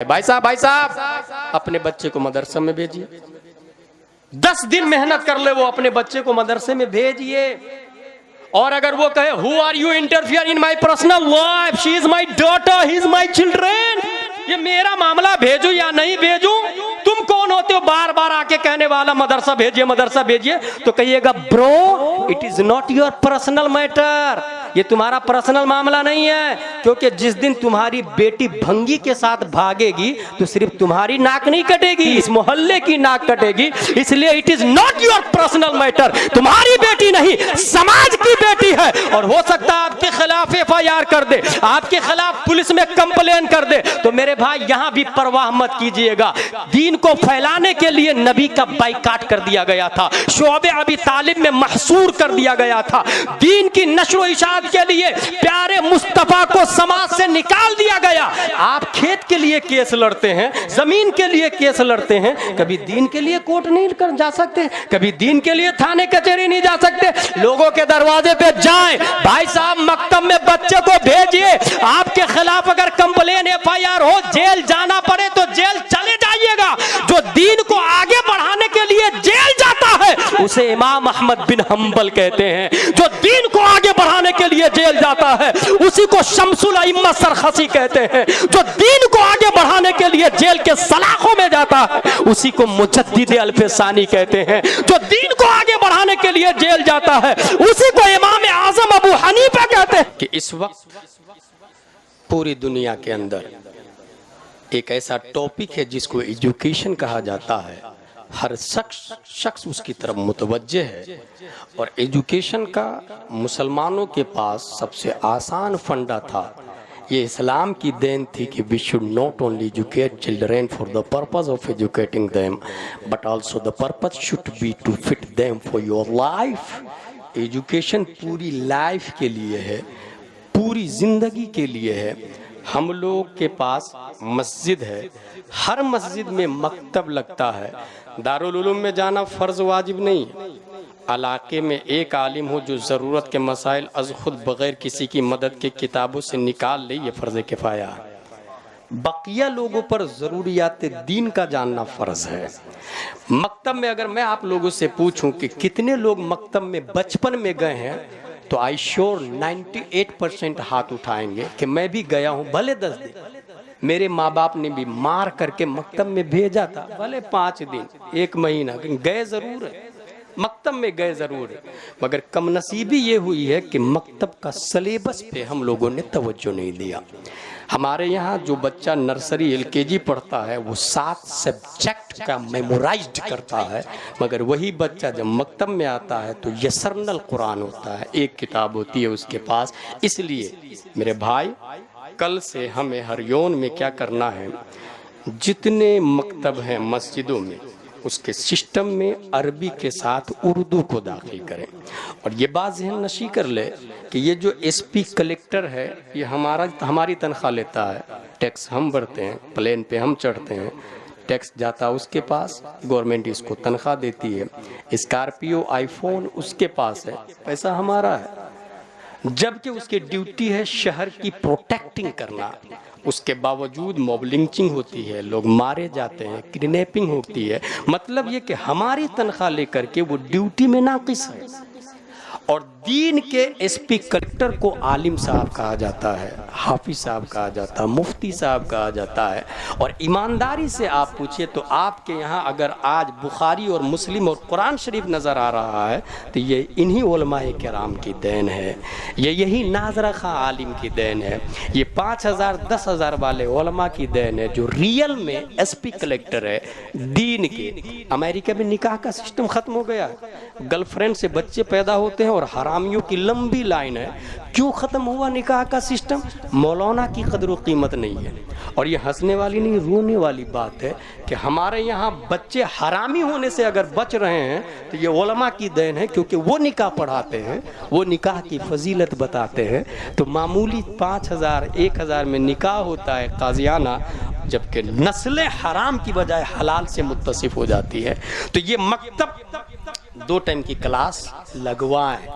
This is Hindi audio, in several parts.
भाई साहब अपने बच्चे को मदरसा में भेजिए, 10 दिन मेहनत कर ले वो, अपने बच्चे को मदरसे में भेजिए। और अगर वो कहे who are you interfere in my personal life, she is my daughter, he is my children, ये मेरा मामला, भेजू या नहीं भेजू, तुम कौन होते हो बार बार आके कहने वाला मदरसा भेजिए मदरसा भेजिए। तो कहिएगा bro it is not your personal matter, ये तुम्हारा पर्सनल मामला नहीं है, क्योंकि जिस दिन तुम्हारी बेटी भंगी के साथ भागेगी तो सिर्फ तुम्हारी नाक नहीं कटेगी, इस मोहल्ले की नाक कटेगी। इसलिए it is not your personal matter, तुम्हारी बेटी नहीं समाज की बेटी है। और हो सकता है आपके खिलाफ FIR कर दे, आपके खिलाफ पुलिस में कंप्लेन कर दे, तो मेरे भाई यहां भी परवाह मत कीजिएगा। दीन को फैलाने के लिए नबी का बाइकाट कर दिया गया था, शोबे अबी तालिब में महसूर कर दिया गया था। दीन की नश्र इशाअत के लिए प्यारे मुस्तफा को समाज से निकाल दिया गया। आप खेत के लिए केस लड़ते हैं, जमीन के लिए केस लड़ते हैं, कभी दीन के लिए कोर्ट नहीं कर जा सकते, कभी दीन के लिए थाने कचहरी नहीं जा सकते। लोगों के दरवाजे पे जाएं, भाई साहब मकतब में बच्चे को भेजिए, आपके खिलाफ अगर कंप्लेन FIR हो, जेल जाना पड़े तो जेल चले जाइएगा। जो दीन को आगे बढ़ाने के लिए जेल जाता है उसे इमाम अहमद बिन हंबल कहते हैं, जो दीन को आगे बढ़ाने के लिए जेल जाता है उसी को शमसुल अइम्मा सरखसी कहते हैं, जो दीन को आगे बढ़ाने के लिए जेल के सलाखों में जाता है उसी को मुजद्दिद अल्फसानी कहते हैं, जो दीन को आगे बढ़ाने के लिए जेल जाता है उसी को इमाम आजम अबू हनीफा कहते हैं। कि इस वक्त पूरी दुनिया के अंदर एक ऐसा टॉपिक है जिसको एजुकेशन कहा जाता है, हर शख्स उसकी तरफ मुतवज्जे है। और एजुकेशन का मुसलमानों के पास सबसे आसान फंडा था, ये इस्लाम की देन थी कि we should not only educate children for the purpose of educating them but also the purpose should be to fit them for your life. Education पूरी लाइफ के लिए है, पूरी जिंदगी के लिए है। हम लोग के पास मस्जिद है, हर मस्जिद में मकतब लगता है। दारुल उलूम में जाना फ़र्ज़ वाजिब नहीं, इलाके में एक आलिम हो जो ज़रूरत के मसाइल अज़ खुद बग़ैर किसी की मदद के किताबों से निकाल ले, ये फ़र्ज़ किफ़ाया है। बकिया लोगों पर ज़रूरियात दीन का जानना फ़र्ज़ है। मकतब में अगर मैं आप लोगों से पूछूं कि कितने लोग मकतब में बचपन में गए हैं तो आई श्योर 98% हाथ उठाएंगे कि मैं भी गया हूँ, भले 10 दिन, मेरे माँ बाप ने भी मार करके मकतब में भेजा था, भले 5 दिन 1 महीना, गए ज़रूर है, मकतब में गए ज़रूर है। मगर कमनसीबी ये हुई है कि मकतब का सिलेबस पे हम लोगों ने तवज्जो नहीं दिया। हमारे यहाँ जो बच्चा नर्सरी LKG पढ़ता है वो 7 सब्जेक्ट का मेमोराइज्ड करता है, मगर वही बच्चा जब मकतब में आता है तो यसरनल कुरान होता है, एक किताब होती है उसके पास। इसलिए मेरे भाई कल से हमें हर यौन में क्या करना है, जितने मकतब हैं मस्जिदों में उसके सिस्टम में अरबी के साथ उर्दू को दाखिल करें। और ये बात ज़हन नशी कर ले कि ये जो SP कलेक्टर है ये हमारी तनख्वाह लेता है, टैक्स हम भरते हैं, प्लेन पे हम चढ़ते हैं, टैक्स जाता उसके पास, गवर्नमेंट इसको तनख्वाह देती है, स्कॉर्पियो आईफोन उसके पास है, पैसा हमारा है। जबकि उसकी ड्यूटी है शहर की प्रोटेक्टिंग करना, उसके बावजूद मॉब लिंचिंग होती है, लोग मारे जाते हैं, किडनैपिंग होती है। मतलब ये कि हमारी तनख्वाह लेकर के वो ड्यूटी में नाकिस है। और दीन के SP कलेक्टर को आलिम साहब कहा जाता है, हाफिज साहब कहा जाता है, मुफ्ती साहब कहा जाता है। और ईमानदारी से आप पूछिए तो आपके यहाँ अगर आज बुखारी और मुस्लिम और कुरान शरीफ नज़र आ रहा है तो ये इन्हीं उलमाए किराम की देन है, ये यही नाजरा खां आलिम की देन है, ये 5,000 10,000 वाले उलमा की देन है जो रियल में SP कलेक्टर है दीन के। अमेरिका में निकाह का सिस्टम ख़त्म हो गया, गर्लफ्रेंड से बच्चे पैदा होते हैं और हरामियों की लंबी लाइन है। क्यों ख़त्म हुआ निकाह का सिस्टम? मौलाना की कदर व कीमत नहीं है। और ये हंसने वाली नहीं रोने वाली बात है कि हमारे यहाँ बच्चे हरामी होने से अगर बच रहे हैं तो ये उलमा की देन है, क्योंकि वो निकाह पढ़ाते हैं, वो निकाह की फजीलत बताते हैं। तो मामूली 5,000 1,000 में निकाह होता है काजियाना, जबकि नस्लें हराम की बजाय हलाल से मुत्तसिफ हो जाती है। तो ये मकतब 2 टाइम की क्लास लगवाएं,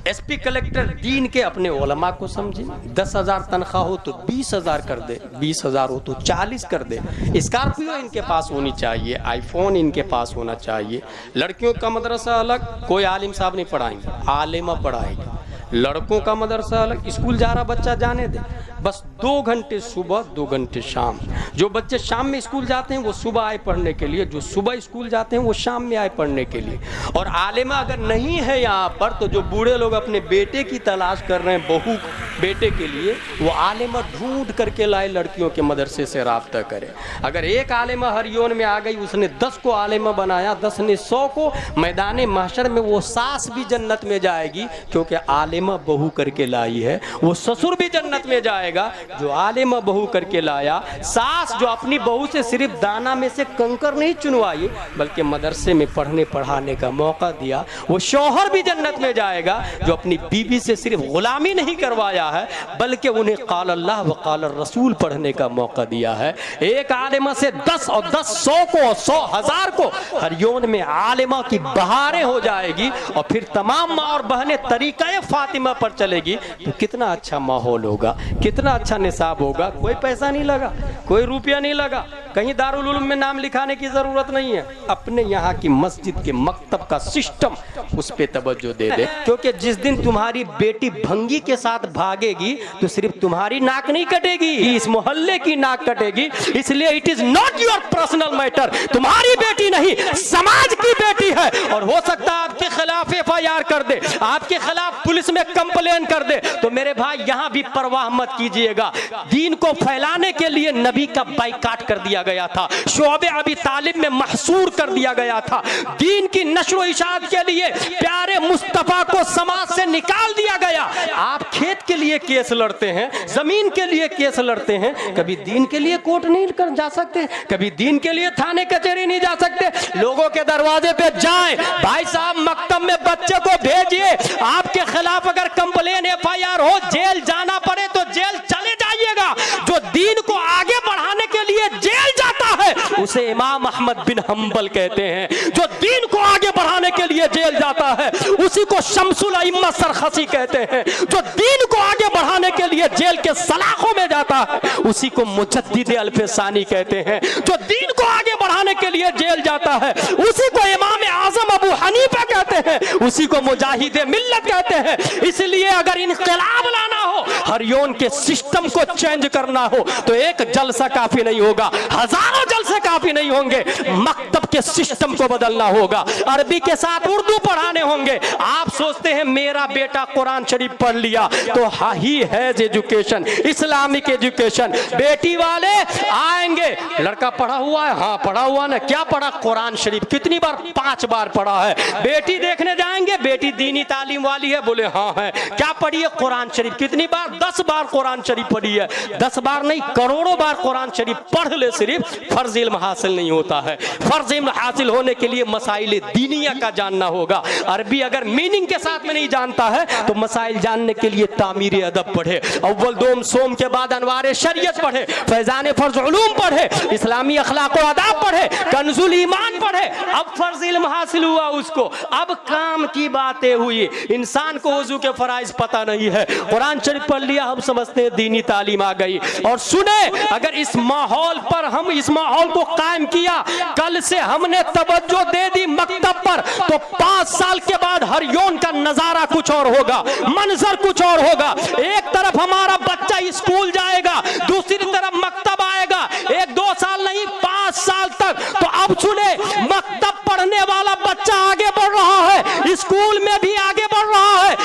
एसपी कलेक्टर दीन के अपने उलमा को समझे। 10,000 तनख्वाह हो तो 20,000 कर दे, 20,000 हो तो 40 कर दे। स्कॉर्पियो इनके पास होनी चाहिए, आईफोन इनके पास होना चाहिए। लड़कियों का मदरसा अलग, कोई आलिम साहब नहीं पढ़ाएंगे, आलिमा पढ़ाएगी। लड़कों का मदरसा अलग, स्कूल जा रहा बच्चा जाने दे, बस 2 घंटे सुबह 2 घंटे शाम। जो बच्चे शाम में स्कूल जाते हैं वो सुबह आए पढ़ने के लिए, जो सुबह स्कूल जाते हैं वो शाम में आए पढ़ने के लिए। और आलिमा अगर नहीं है यहाँ पर तो जो बूढ़े लोग अपने बेटे की तलाश कर रहे हैं बहू बेटे के लिए, वो आलिमा ढूंढ करके लाए, लड़कियों के मदरसे से राब्ता करे। अगर एक आलिमा हरियोन में आ गई, उसने 10 को आलिमा बनाया, 10 ने 100 को, मैदान महशर में वो सास भी जन्नत में जाएगी क्योंकि आलिमा बहू करके लाई है। वो ससुर भी जन्नत में जाएगा जो आलिमा बहू करके लाया। सास जो अपनी बहू से सिर्फ दाना में से कंकर नहीं चुनवाई बल्कि मदरसे में पढ़ने पढ़ाने का मौका दिया, वो शौहर भी जन्नत में जाएगा जो अपनी बीवी से सिर्फ गुलामी नहीं करवाया है बल्कि उन्हें क़ाल अल्लाह व क़ाल रसूल पढ़ने का मौका दिया है। एक आलिमा से 10 और 10 100 को, 100 1000 को हरियोन में आलिमा की बहारें हो जाएगी और फिर तमाम माँ और बहनें तरीक़े फातिमा पर चलेगी तो कितना अच्छा माहौल होगा, कितना अच्छा निसाब होगा। कोई पैसा नहीं लगा, कोई रुपया नहीं लगा, कहीं दारुल उलूम में नाम लिखाने की जरूरत नहीं है। अपने यहाँ की मस्जिद के मकतब का सिस्टम, उस पे तवज्जो दे दे, क्योंकि जिस दिन तुम्हारी बेटी भंगी के साथ भागेगी तो सिर्फ तुम्हारी नाक नहीं कटेगी, इस मोहल्ले की नाक कटेगी। इसलिए it is not your personal matter, तुम्हारी बेटी नहीं समाज की बेटी है। और हो सकता है आपके खिलाफ FIR कर दे, आपके खिलाफ पुलिस में कंप्लेन कर दे, तो मेरे भाई यहाँ भी परवाह मत कीजिएगा। दीन को फैलाने के लिए नबी का बाइकाट कर दिया गया था, शोबे अबी तालिब में महसूर कर दिया गया था। दीन की नश्र इशाअत के लिए प्यारे मुस्तफा को समाज से निकाल दिया गया। आप खेत के लिए केस लड़ते हैं, जमीन के लिए केस लड़ते हैं, कभी दीन के लिए कोर्ट नहीं कर जा सकते, कभी दीन के लिए थाने कचहरी नहीं जा सकते। लोगों के दरवाजे पे जाएं, भाई साहब मकतब में बच्चे को भेजिए, आपके खिलाफ अगर कंप्लेन FIR हो, जेल जाना पड़े तो जेल चले जाइएगा। जो दीन को आगे बढ़ाने के लिए जेल जाता है उसे इमाम अहमद बिन हंबल कहते हैं। जो दीन को आगे बढ़ाने के लिए जेल जाता है उसी को शम्सुल अइम्मा सरखसी कहते हैं। जो दीन को आगे बढ़ाने के लिए जेल के सलाखों में जाता है उसी को मुजद्दिद अल्फसानी कहते हैं। जो दीन को आगे बढ़ाने के लिए जेल जाता है उसी को इमाम आजम अबू हनीफा कहते हैं, उसी को मुजाहिद मिल्लत कहते हैं। इसलिए अगर इनकलाब लाना हो, हरियोन के सिस्टम को चेंज करना हो तो एक जलसा काफी नहीं होगा, हजारों जलसे काफी नहीं होंगे। मकतब के सिस्टम को बदलना होगा, अरबी के साथ उर्दू पढ़ाने होंगे। आप सोचते हैं मेरा बेटा कुरान शरीफ पढ़ लिया तो he has education, Islamic education. बेटी वाले आएंगे, लड़का पढ़ा हुआ है, हाँ पढ़ा हुआ ना, क्या पढ़ा? कुरान शरीफ। कितनी बार? 5 बार पढ़ा है। बेटी देखने जाएंगे, बेटी दीनी तालीम वाली है, बोले हाँ है। क्या पढ़ी है? कुरान शरीफ। कितनी बार? 10 बार कुरान शरीफ पढ़ी है। 10 बार नहीं, करोड़ों बार कुरान शरीफ पढ़ ले, सिर्फ फर्ज इल्म हासिल नहीं होता है। फर्ज इल्म हासिल होने के लिए मसाइल दीनिया का जानना होगा। अरबी अगर मीनिंग के साथ में नहीं जानता है तो मसाइल जानने के लिए तामीर अदब पढ़े, अव्वल दोम सोम के बाद अनवार शरीयत पढ़े, फैजान फर्ज उलूम पढ़े, इस्लामी अखलाक व आदाब पढ़े, कंजुल ईमान पढ़े। अब फर्ज इल्म हासिल हुआ उसको, अब काम की बातें हुई। इंसान को वजू के फराइज पता नहीं है, कुरान शरीफ पढ़ लिया, हम समझते हैं दीनी तालीम आ गई। और सुने, अगर इस माहौल पर हम इस माहौल को कायम किया, कल से हमने तवज्जो दे दी मकतब पर, तो 5 साल के बाद हरियोन का नजारा कुछ और होगा, मंजर कुछ और होगा। एक तरफ हमारा बच्चा स्कूल जाएगा, दूसरी तरफ मकतब आएगा। 1-2 साल नहीं, 5 साल तक। तो अब सुने, मकतब पढ़ने वाला बच्चा आगे बढ़ रहा है, स्कूल में भी आगे बढ़ रहा है,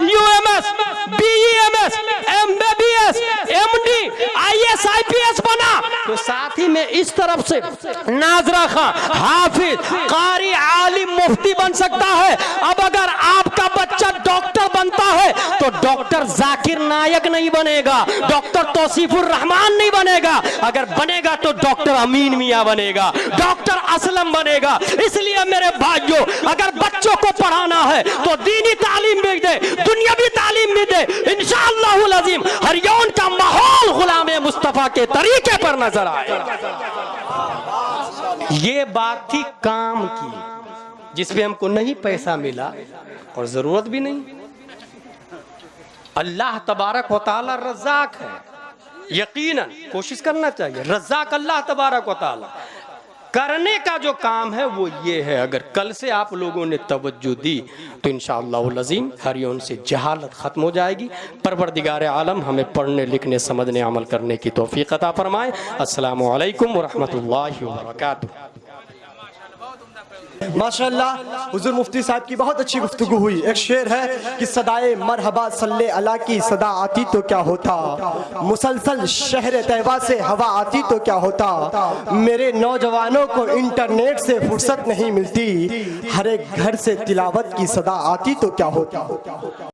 UMS, BEMS, MBBS, MD, IAS, IPS बना, तो साथ ही में इस तरफ से नाजरा खां, हाफिज, कारी, आलिम, मुफ्ती बन सकता है। अब अगर आपका बच्चा डॉक्टर बनता है तो डॉक्टर जाकिर नायक नहीं बनेगा, डॉक्टर तौसीफुर रहमान नहीं बनेगा, अगर बनेगा तो डॉक्टर अमीन मियां बनेगा, डॉक्टर असलम बनेगा। इसलिए मेरे भाइयों, अगर बच्चों को पढ़ाना है तो दीनी तालीम भी दे, दुनियावी तालीम भी दे। इंशाअल्लाहुल अज़ीम हरियोन का माहौल गुलाम मुस्तफा के तरीके पर नजर आए। ये बात थी काम की, जिसमें हमको नहीं पैसा मिला और जरूरत भी नहीं। अल्लाह तबारक व तआला रज़्ज़ाक है, यकीनन कोशिश करना चाहिए। रज़्ज़ाक अल्लाह तबारक व तआला, करने का जो काम है वो ये है। अगर कल से आप लोगों ने तवज्जो दी तो इंशाअल्लाहुल अज़ीम हरियों से जहालत ख़त्म हो जाएगी। परवरदिगार आलम हमें पढ़ने लिखने समझने अमल करने की तौफ़ीक़ अता फरमाए। अस्सलामु अलैकुम व रहमतुल्लाहि व बरकातुहू। माशाअल्लाह हुज़ूर मुफ्ती साहब की बहुत अच्छी गुफ्तगू हुई। एक शेर है कि सदाए मरहबा सल्ले अला की सदा आती तो क्या होता, मुसलसल शहर तैयबा से हवा आती तो क्या होता। मेरे नौजवानों को इंटरनेट से फुर्सत नहीं मिलती, हर एक घर से तिलावत की सदा आती तो क्या होता।